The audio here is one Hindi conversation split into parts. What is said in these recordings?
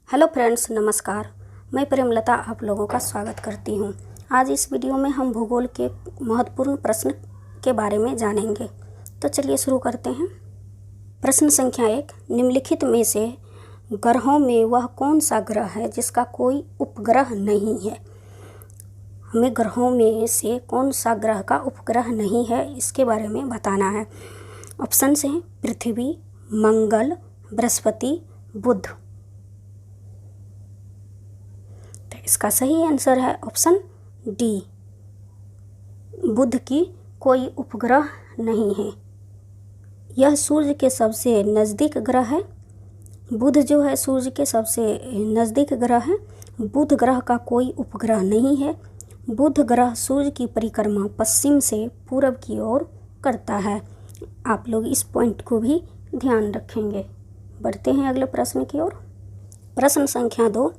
हेलो फ्रेंड्स, नमस्कार। मैं प्रेमलता आप लोगों का स्वागत करती हूं। आज इस वीडियो में हम भूगोल के महत्वपूर्ण प्रश्न के बारे में जानेंगे। तो चलिए शुरू करते हैं। प्रश्न संख्या 1, निम्नलिखित में से ग्रहों में वह कौन सा ग्रह है जिसका कोई उपग्रह नहीं है। हमें ग्रहों में से कौन सा ग्रह का उपग्रह नहीं है इसके बारे में बताना है। ऑप्शन हैं पृथ्वी, मंगल, बृहस्पति, बुध। इसका सही आंसर है ऑप्शन डी, बुध की कोई उपग्रह नहीं है। यह सूर्य के सबसे नज़दीक ग्रह है। बुध जो है सूर्य के सबसे नज़दीक ग्रह है। बुध ग्रह का कोई उपग्रह नहीं है। बुध ग्रह सूर्य की परिक्रमा पश्चिम से पूरब की ओर करता है। आप लोग इस पॉइंट को भी ध्यान रखेंगे। बढ़ते हैं अगले प्रश्न की ओर। प्रश्न संख्या 2,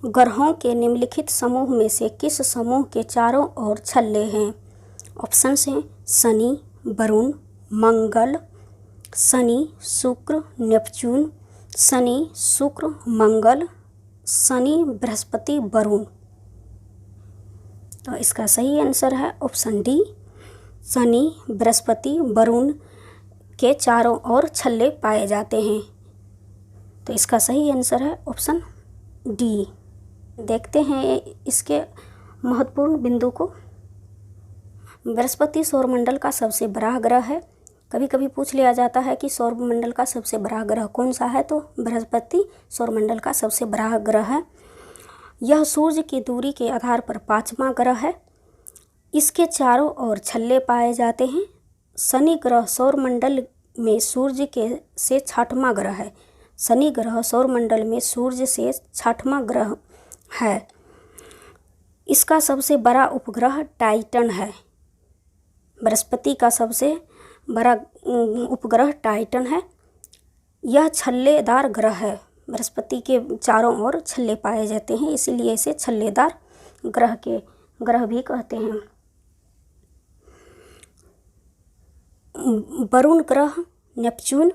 ग्रहों के निम्नलिखित समूह में से किस समूह के चारों ओर छल्ले हैं। ऑप्शन हैं शनि, वरुण, मंगल, शनि, शुक्र, नेपच्यून, शनि, शुक्र, मंगल, शनि, बृहस्पति, वरुण। तो इसका सही आंसर है ऑप्शन डी, शनि, बृहस्पति, वरुण के चारों ओर छल्ले पाए जाते हैं। तो इसका सही आंसर है ऑप्शन डी। देखते हैं इसके महत्वपूर्ण बिंदु को। बृहस्पति सौरमंडल का सबसे बड़ा ग्रह है। कभी कभी पूछ लिया जाता है कि सौरमंडल का सबसे बड़ा ग्रह कौन सा है, तो बृहस्पति सौरमंडल का सबसे बड़ा ग्रह है। यह सूर्य की दूरी के आधार पर 5वां ग्रह है। इसके चारों ओर छल्ले पाए जाते हैं। शनि ग्रह सौरमंडल में सूर्य के से 6वां ग्रह है। शनि ग्रह सौरमंडल में सूर्य से 6वां ग्रह है। इसका सबसे बड़ा उपग्रह टाइटन है। बृहस्पति का सबसे बड़ा उपग्रह टाइटन है। यह छल्लेदार ग्रह है। बृहस्पति के चारों ओर छल्ले पाए जाते हैं, इसीलिए इसे छल्लेदार ग्रह भी कहते हैं। वरुण ग्रह नेपच्यून,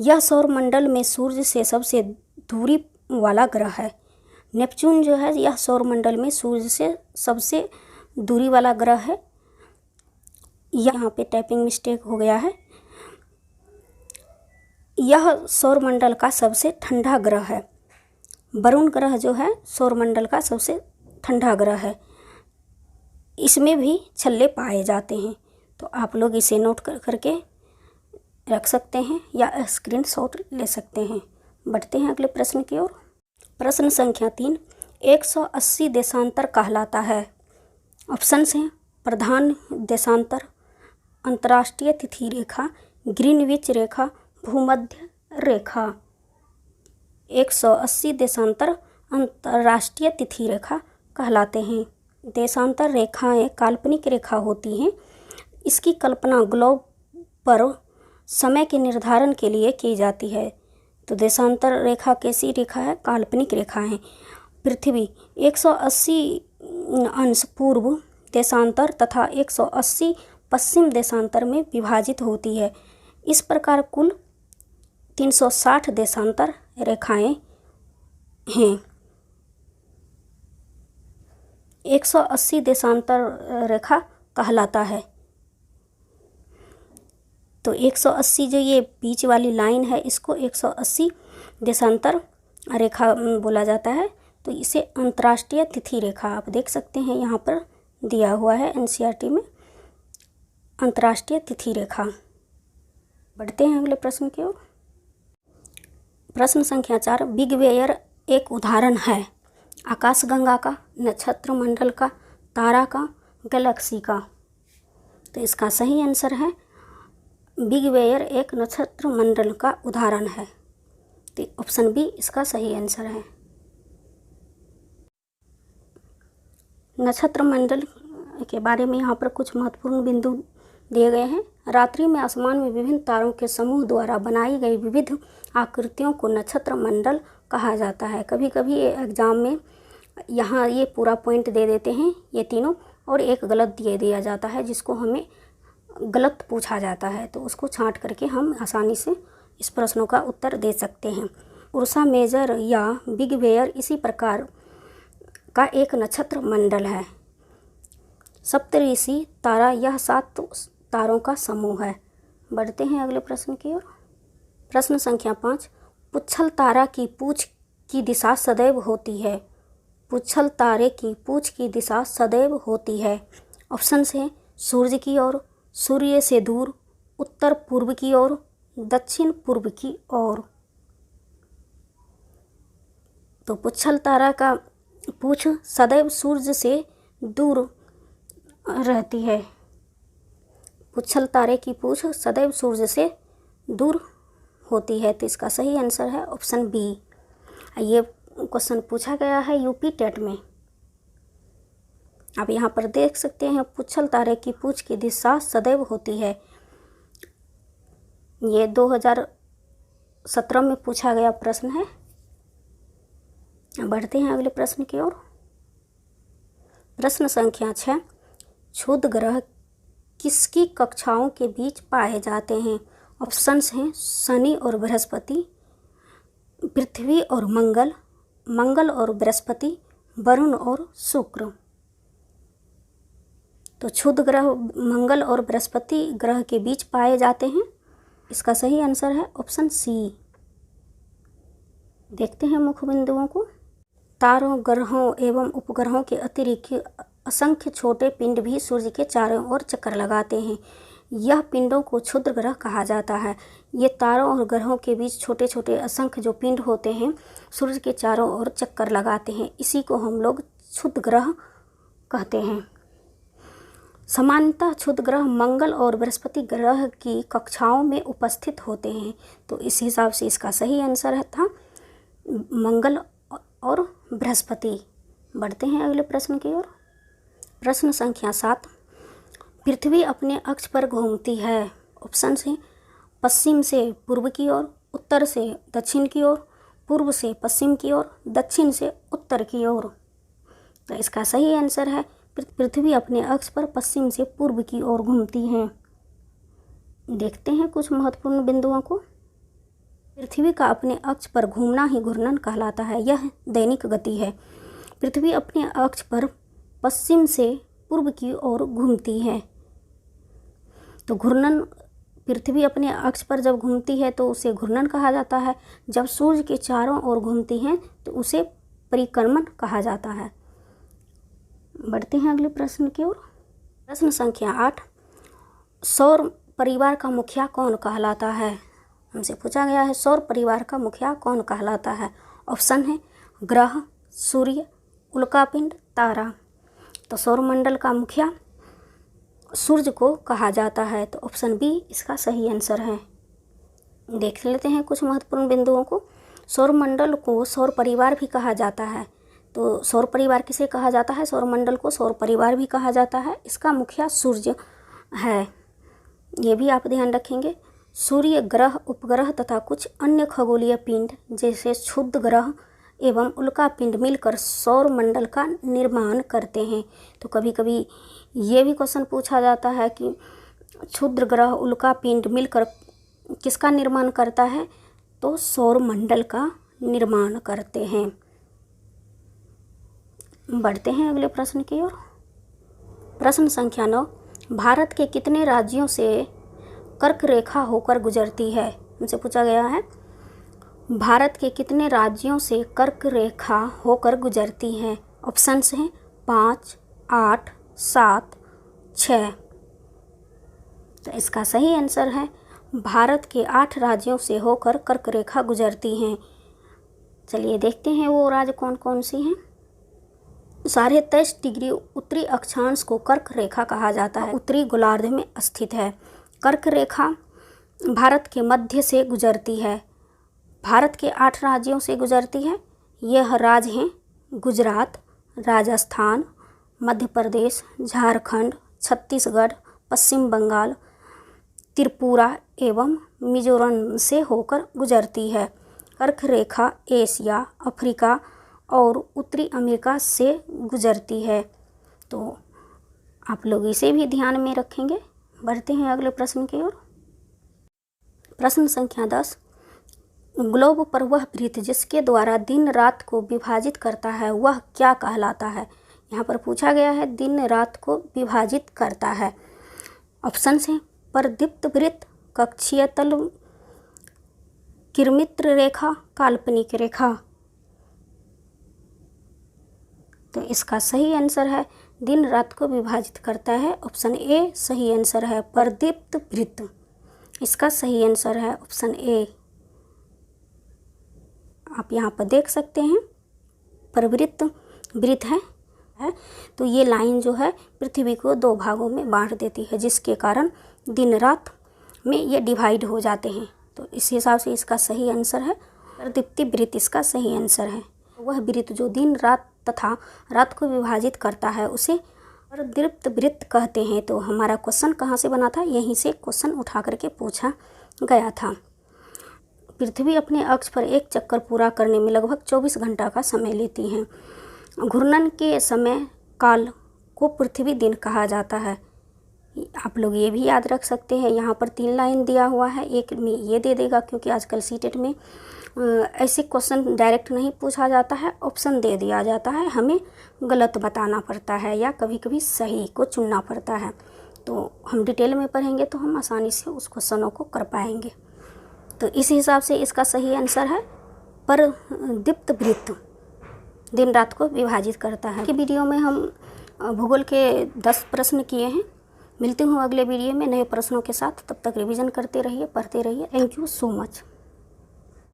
यह सौरमंडल में सूर्य से सबसे दूरी वाला ग्रह है। नेपच्यून जो है यह सौरमंडल में सूर्य से सबसे दूरी वाला ग्रह है। यहाँ पे टाइपिंग मिस्टेक हो गया है। यह सौरमंडल का सबसे ठंडा ग्रह है। वरुण ग्रह जो है सौरमंडल का सबसे ठंडा ग्रह है। इसमें भी छल्ले पाए जाते हैं। तो आप लोग इसे नोट करके रख सकते हैं या स्क्रीनशॉट ले सकते हैं। बढ़ते हैं अगले प्रश्न की ओर। प्रश्न संख्या 3, 180 देशांतर कहलाता है। ऑप्शन हैं प्रधान देशांतर, अंतर्राष्ट्रीय तिथि रेखा, ग्रीनविच रेखा, भूमध्य रेखा। 180 देशांतर अंतर्राष्ट्रीय तिथि रेखा कहलाते हैं। देशांतर रेखाएं काल्पनिक रेखा होती हैं। इसकी कल्पना ग्लोब पर समय के निर्धारण के लिए की जाती है। तो देशांतर रेखा कैसी रेखा है? काल्पनिक रेखा है। पृथ्वी 180 अंश पूर्व देशांतर तथा 180 पश्चिम देशांतर में विभाजित होती है। इस प्रकार कुल 360 देशांतर रेखाएं हैं। 180 देशांतर रेखा कहलाता है। तो 180 जो ये बीच वाली लाइन है इसको 180 देशांतर रेखा बोला जाता है। तो इसे अंतर्राष्ट्रीय तिथि रेखा आप देख सकते हैं, यहाँ पर दिया हुआ है एनसीईआरटी में, अंतर्राष्ट्रीय तिथि रेखा। बढ़ते हैं अगले प्रश्न की ओर। प्रश्न संख्या 4, बिग बेयर एक उदाहरण है आकाशगंगा का, नक्षत्र मंडल का, तारा का, गैलेक्सी का। तो इसका सही आंसर है बिग बेयर एक नक्षत्र मंडल का उदाहरण है। तो ऑप्शन बी इसका सही आंसर है। नक्षत्र मंडल के बारे में यहाँ पर कुछ महत्वपूर्ण बिंदु दिए गए हैं। रात्रि में आसमान में विभिन्न तारों के समूह द्वारा बनाई गई विविध आकृतियों को नक्षत्र मंडल कहा जाता है। कभी कभी एग्जाम में यहाँ ये पूरा पॉइंट दे देते हैं ये तीनों, और एक गलत दिया जाता है जिसको हमें गलत पूछा जाता है। तो उसको छांट करके हम आसानी से इस प्रश्नों का उत्तर दे सकते हैं। उर्सा मेजर या बिग बेयर इसी प्रकार का एक नक्षत्र मंडल है। सप्तऋषि तारा यह 7 तारों का समूह है। बढ़ते हैं अगले प्रश्न की ओर। प्रश्न संख्या 5, पुच्छल तारा की पूछ की दिशा सदैव होती है। पुच्छल तारे की पूछ की दिशा सदैव होती है। ऑप्शन है सूर्य की ओर, सूर्य से दूर, उत्तर पूर्व की ओर, दक्षिण पूर्व की ओर। तो पुच्छल तारा का पूछ सदैव सूर्य से दूर रहती है। पुच्छल तारे की पूछ सदैव सूर्य से दूर होती है, तो इसका सही आंसर है ऑप्शन बी। ये क्वेश्चन पूछा गया है यूपी टेट में। आप यहाँ पर देख सकते हैं पुच्छल तारे की पूछ की दिशा सदैव होती है। ये 2017 में पूछा गया प्रश्न है। बढ़ते हैं अगले प्रश्न की ओर। प्रश्न संख्या 6, क्षुद्र ग्रह किसकी कक्षाओं के बीच पाए जाते हैं। ऑप्शंस हैं शनि और बृहस्पति, पृथ्वी और मंगल, मंगल और बृहस्पति, वरुण और शुक्र। तो क्षुद्र ग्रह मंगल और बृहस्पति ग्रह के बीच पाए जाते हैं। इसका सही आंसर है ऑप्शन सी। देखते हैं मुख्य बिंदुओं को। तारों, ग्रहों एवं उपग्रहों के अतिरिक्त असंख्य छोटे पिंड भी सूर्य के चारों ओर चक्कर लगाते हैं। यह पिंडों को क्षुद्र ग्रह कहा जाता है। ये तारों और ग्रहों के बीच छोटे छोटे असंख्य जो पिंड होते हैं सूर्य के चारों ओर चक्कर लगाते हैं, इसी को हम लोग क्षुद्र ग्रह कहते हैं। सामान्यतः क्षुद्र ग्रह मंगल और बृहस्पति ग्रह की कक्षाओं में उपस्थित होते हैं, तो इस हिसाब से इसका सही आंसर था मंगल और बृहस्पति। बढ़ते हैं अगले प्रश्न की ओर। प्रश्न संख्या 7, पृथ्वी अपने अक्ष पर घूमती है। ऑप्शन है पश्चिम से पूर्व की ओर, उत्तर से दक्षिण की ओर, पूर्व से पश्चिम की ओर, दक्षिण से उत्तर की ओर। तो इसका सही आंसर है पृथ्वी अपने अक्ष पर पश्चिम से पूर्व की ओर घूमती है। देखते हैं कुछ महत्वपूर्ण बिंदुओं को। पृथ्वी का अपने अक्ष पर घूमना ही घूर्णन कहलाता है। यह दैनिक गति है। पृथ्वी अपने अक्ष पर पश्चिम से पूर्व की ओर घूमती है। तो घूर्णन, पृथ्वी अपने अक्ष पर जब घूमती है तो उसे घूर्णन कहा जाता है। जब सूर्य के चारों ओर घूमती है तो उसे परिक्रमण कहा जाता है। बढ़ते हैं अगले प्रश्न की ओर। प्रश्न संख्या 8, सौर परिवार का मुखिया कौन कहलाता है। हमसे पूछा गया है सौर परिवार का मुखिया कौन कहलाता है। ऑप्शन है ग्रह, सूर्य, उल्कापिंड, तारा। तो सौरमंडल का मुखिया सूर्य को कहा जाता है, तो ऑप्शन बी इसका सही आंसर है। देख लेते हैं कुछ महत्वपूर्ण बिंदुओं को। सौरमंडल को सौर परिवार भी कहा जाता है। तो सौर परिवार किसे कहा जाता है? सौरमंडल को सौर परिवार भी कहा जाता है। इसका मुखिया सूर्य है, ये भी आप ध्यान रखेंगे। सूर्य, ग्रह, उपग्रह तथा कुछ अन्य खगोलीय पिंड जैसे क्षुद्र ग्रह एवं उल्कापिंड मिलकर सौर मंडल का निर्माण करते हैं। तो कभी कभी ये भी क्वेश्चन पूछा जाता है कि क्षुद्र ग्रह, उल्कापिंड मिलकर किसका निर्माण करता है? तो सौर मंडल का निर्माण करते हैं। बढ़ते हैं अगले प्रश्न की ओर। प्रश्न संख्या 9, भारत के कितने राज्यों से कर्क रेखा होकर गुजरती है? हमसे पूछा गया है भारत के कितने राज्यों से कर्क रेखा होकर गुजरती है। ऑप्शंस हैं 5, 8, 7, 6। तो इसका सही आंसर है भारत के 8 राज्यों से होकर कर्क रेखा गुजरती हैं। चलिए देखते हैं वो राज्य कौन कौन सी हैं। 23.5 डिग्री उत्तरी अक्षांश को कर्क रेखा कहा जाता है। उत्तरी गोलार्ध में स्थित है। कर्क रेखा भारत के मध्य से गुजरती है। भारत के 8 राज्यों से गुजरती है। यह राज्य हैं गुजरात, राजस्थान, मध्य प्रदेश, झारखंड, छत्तीसगढ़, पश्चिम बंगाल, त्रिपुरा एवं मिजोरम से होकर गुजरती है। कर्क रेखा एशिया, अफ्रीका और उत्तरी अमेरिका से गुजरती है। तो आप लोग इसे भी ध्यान में रखेंगे। बढ़ते हैं अगले प्रश्न की ओर। प्रश्न संख्या 10, ग्लोब पर वह वृत्त जिसके द्वारा दिन रात को विभाजित करता है वह क्या कहलाता है। यहाँ पर पूछा गया है दिन रात को विभाजित करता है। ऑप्शन है परदीप्त वृत्त, कक्षीय तल, किरमित्र रेखा, काल्पनिक रेखा। तो इसका सही आंसर है दिन रात को विभाजित करता है। ऑप्शन ए सही आंसर है परदीप्त वृत्त। इसका सही आंसर है ऑप्शन ए। आप यहाँ पर देख सकते हैं परिवृत्त वृत्त है तो ये लाइन जो है पृथ्वी को दो भागों में बांट देती है, जिसके कारण दिन रात में ये डिवाइड हो जाते हैं। तो इस हिसाब से इसका सही आंसर है परदीप्ति वृत्त। इसका सही आंसर है वह वृत्त जो दिन रात तथा रात को विभाजित करता है उसे परदीप्त वृत्त कहते हैं। तो हमारा क्वेश्चन कहाँ से बना था, यहीं से क्वेश्चन उठा करके पूछा गया था। पृथ्वी अपने अक्ष पर एक चक्कर पूरा करने में लगभग 24 घंटा का समय लेती है। घूर्णन के समय काल को पृथ्वी दिन कहा जाता है। आप लोग ये भी याद रख सकते हैं, यहाँ पर 3 लाइन दिया हुआ है, एक में ये दे देगा क्योंकि आजकल सीटेट में ऐसे क्वेश्चन डायरेक्ट नहीं पूछा जाता है, ऑप्शन दे दिया जाता है, हमें गलत बताना पड़ता है या कभी कभी सही को चुनना पड़ता है। तो हम डिटेल में पढ़ेंगे तो हम आसानी से उस क्वेश्चनों को कर पाएंगे। तो इस हिसाब से इसका सही आंसर है परदीप्त वृत्त दिन रात को विभाजित करता है। कि वीडियो में हम भूगोल के 10 प्रश्न किए हैं। मिलती हूँ अगले वीडियो में नए प्रश्नों के साथ, तब तक रिवीजन करते रहिए, पढ़ते रहिए। Thank you so much.